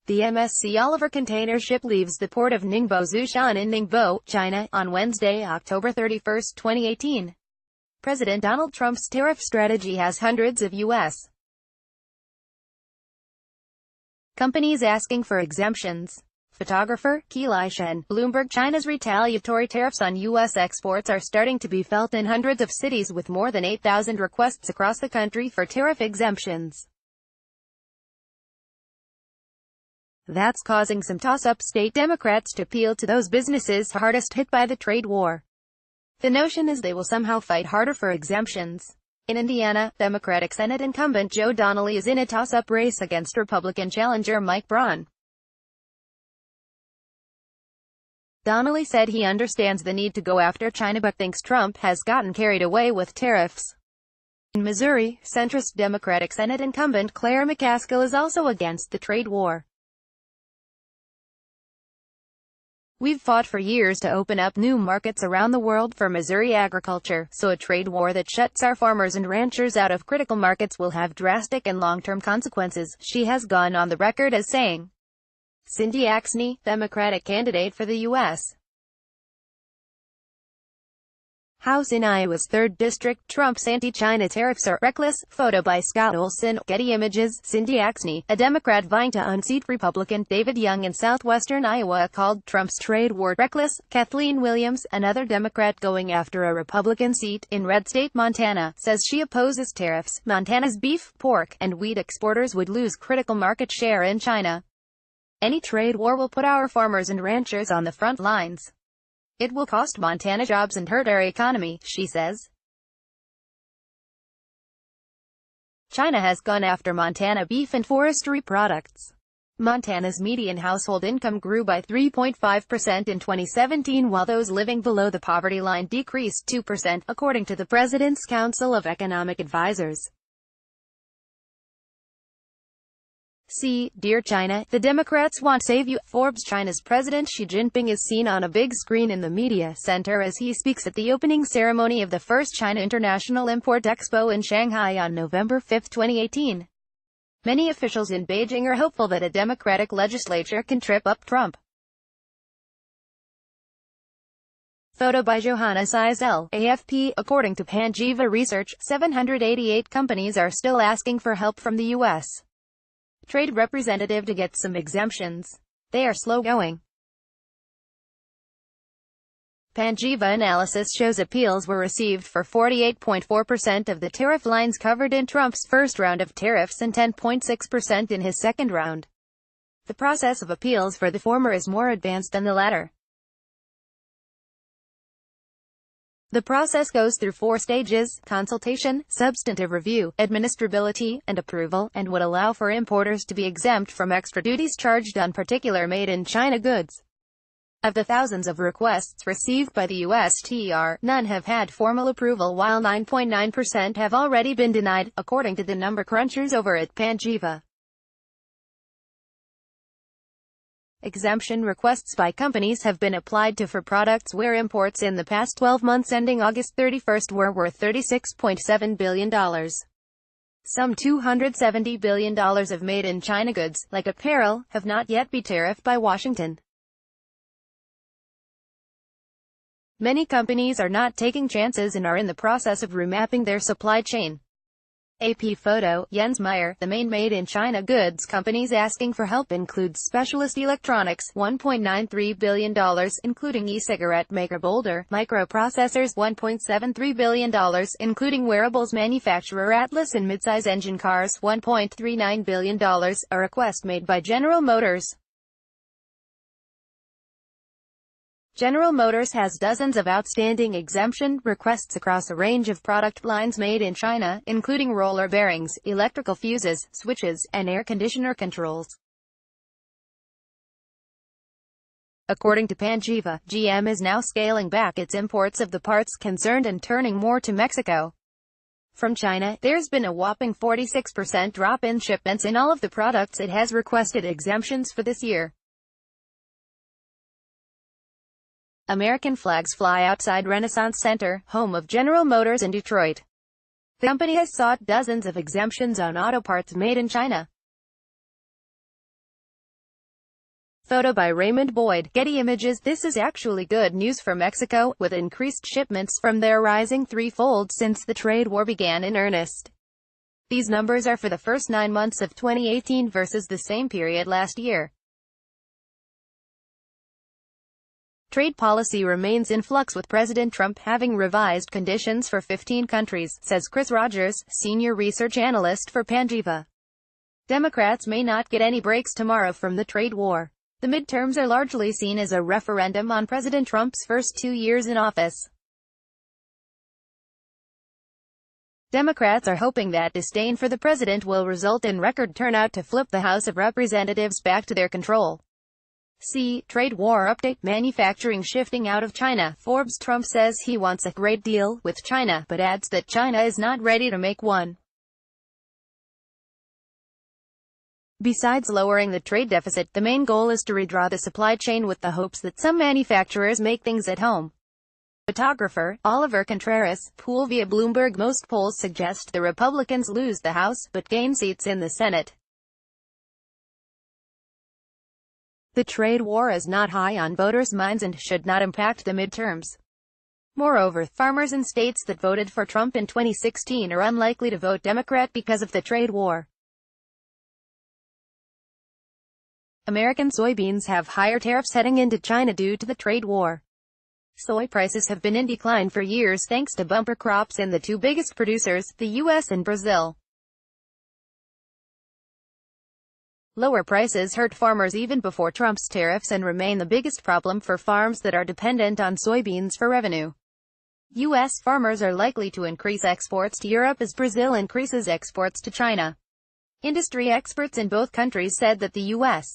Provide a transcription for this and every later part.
The MSC Oliver container ship leaves the Port of Ningbo-Zhoushan in Ningbo, China, on Wednesday, October 31, 2018. President Donald Trump's tariff strategy has hundreds of U.S. companies asking for exemptions. Photographer, Qilai Shen. Bloomberg China's retaliatory tariffs on U.S. exports are starting to be felt in hundreds of cities with more than 8,000 requests across the country for tariff exemptions. That's causing some toss-up state Democrats to appeal to those businesses hardest hit by the trade war. The notion is they will somehow fight harder for exemptions. In Indiana, Democratic Senate incumbent Joe Donnelly is in a toss-up race against Republican challenger Mike Braun. Donnelly said he understands the need to go after China but thinks Trump has gotten carried away with tariffs. In Missouri, centrist Democratic Senate incumbent Claire McCaskill is also against the trade war. We've fought for years to open up new markets around the world for Missouri agriculture, so a trade war that shuts our farmers and ranchers out of critical markets will have drastic and long-term consequences, she has gone on the record as saying. Cindy Axne, Democratic candidate for the U.S. House in Iowa's 3rd District, Trump's anti-China tariffs are reckless. Photo by Scott Olson. Getty Images. Cindy Axne, a Democrat vying to unseat Republican David Young in southwestern Iowa, called Trump's trade war reckless. Kathleen Williams, another Democrat going after a Republican seat in red state Montana, says she opposes tariffs. Montana's beef, pork, and wheat exporters would lose critical market share in China. Any trade war will put our farmers and ranchers on the front lines. It will cost Montana jobs and hurt our economy, she says. China has gone after Montana beef and forestry products. Montana's median household income grew by 3.5% in 2017 while those living below the poverty line decreased 2%, according to the President's Council of Economic Advisors. Dear China, the Democrats want to save you. Forbes. China's President Xi Jinping is seen on a big screen in the media center as he speaks at the opening ceremony of the first China International Import Expo in Shanghai on November 5, 2018. Many officials in Beijing are hopeful that a Democratic legislature can trip up Trump. Photo by Johanna Seisel, AFP. According to Panjiva Research, 788 companies are still asking for help from the U.S. Trade representative to get some exemptions. They are slow going. Panjiva analysis shows appeals were received for 48.4% of the tariff lines covered in Trump's first round of tariffs and 10.6% in his second round. The process of appeals for the former is more advanced than the latter. The process goes through 4 stages: consultation, substantive review, administrability, and approval, and would allow for importers to be exempt from extra duties charged on particular made-in-China goods. Of the thousands of requests received by the USTR, none have had formal approval while 9.9% have already been denied, according to the number crunchers over at Panjiva. Exemption requests by companies have been applied to for products where imports in the past 12 months ending August 31 were worth $36.7 billion. Some $270 billion of made-in-China goods, like apparel, have not yet been tariffed by Washington. Many companies are not taking chances and are in the process of remapping their supply chain. AP photo. Jens Meyer. The main made-in-China goods companies asking for help include Specialist Electronics, $1.93 billion, including e-cigarette maker Boulder, Microprocessors, $1.73 billion, including wearables manufacturer Atlas, and midsize engine cars, $1.39 billion, a request made by General Motors. General Motors has dozens of outstanding exemption requests across a range of product lines made in China, including roller bearings, electrical fuses, switches, and air conditioner controls. According to Panjiva, GM is now scaling back its imports of the parts concerned and turning more to Mexico. From China, there's been a whopping 46% drop in shipments in all of the products it has requested exemptions for this year. American flags fly outside Renaissance Center, home of General Motors in Detroit. The company has sought dozens of exemptions on auto parts made in China. Photo by Raymond Boyd. Getty Images. This is actually good news for Mexico, with increased shipments from there rising threefold since the trade war began in earnest. These numbers are for the first 9 months of 2018 versus the same period last year. Trade policy remains in flux with President Trump having revised conditions for 15 countries, says Chris Rogers, senior research analyst for Panjiva. Democrats may not get any breaks tomorrow from the trade war. The midterms are largely seen as a referendum on President Trump's first 2 years in office. Democrats are hoping that disdain for the president will result in record turnout to flip the House of Representatives back to their control. See, Trade War Update. Manufacturing shifting out of China. Forbes. Trump says he wants a great deal with China, but adds that China is not ready to make one. Besides lowering the trade deficit, the main goal is to redraw the supply chain with the hopes that some manufacturers make things at home. Photographer, Oliver Contreras, poll via Bloomberg. Most polls suggest the Republicans lose the House, but gain seats in the Senate. The trade war is not high on voters' minds and should not impact the midterms. Moreover, farmers in states that voted for Trump in 2016 are unlikely to vote Democrat because of the trade war. American soybeans have higher tariffs heading into China due to the trade war. Soy prices have been in decline for years thanks to bumper crops in the two biggest producers, the U.S. and Brazil. Lower prices hurt farmers even before Trump's tariffs and remain the biggest problem for farms that are dependent on soybeans for revenue. U.S. farmers are likely to increase exports to Europe as Brazil increases exports to China. Industry experts in both countries said that the U.S.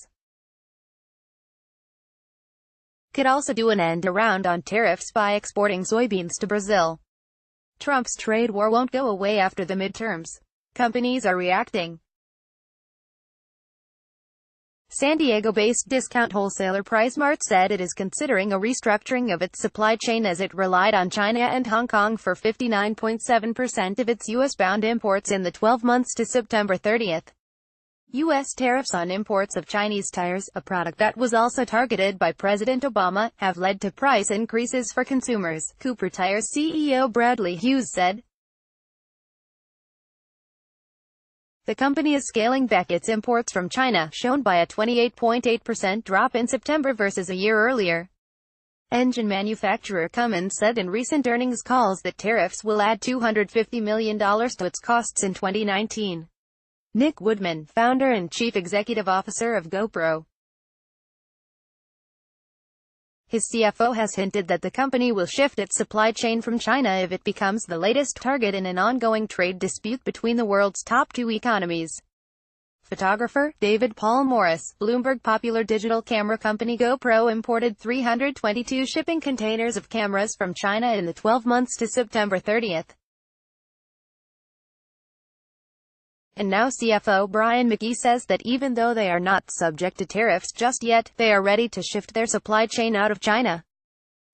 could also do an end around on tariffs by exporting soybeans to Brazil. Trump's trade war won't go away after the midterms. Companies are reacting. San Diego-based discount wholesaler PriceSmart said it is considering a restructuring of its supply chain as it relied on China and Hong Kong for 59.7% of its U.S.-bound imports in the 12 months to September 30. U.S. tariffs on imports of Chinese tires, a product that was also targeted by President Obama, have led to price increases for consumers, Cooper Tires CEO Bradley Hughes said. The company is scaling back its imports from China, shown by a 28.8% drop in September versus a year earlier. Engine manufacturer Cummins said in recent earnings calls that tariffs will add $250 million to its costs in 2019. Nick Woodman, founder and chief executive officer of GoPro, his CFO, has hinted that the company will shift its supply chain from China if it becomes the latest target in an ongoing trade dispute between the world's top two economies. Photographer, David Paul Morris. Bloomberg. Popular digital camera company GoPro imported 322 shipping containers of cameras from China in the 12 months to September 30. And now CFO Brian McGee says that even though they are not subject to tariffs just yet, they are ready to shift their supply chain out of China.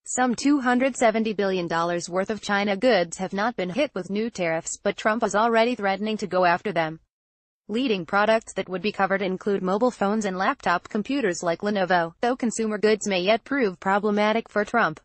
Some $270 billion worth of China goods have not been hit with new tariffs, but Trump is already threatening to go after them. Leading products that would be covered include mobile phones and laptop computers like Lenovo, though consumer goods may yet prove problematic for Trump.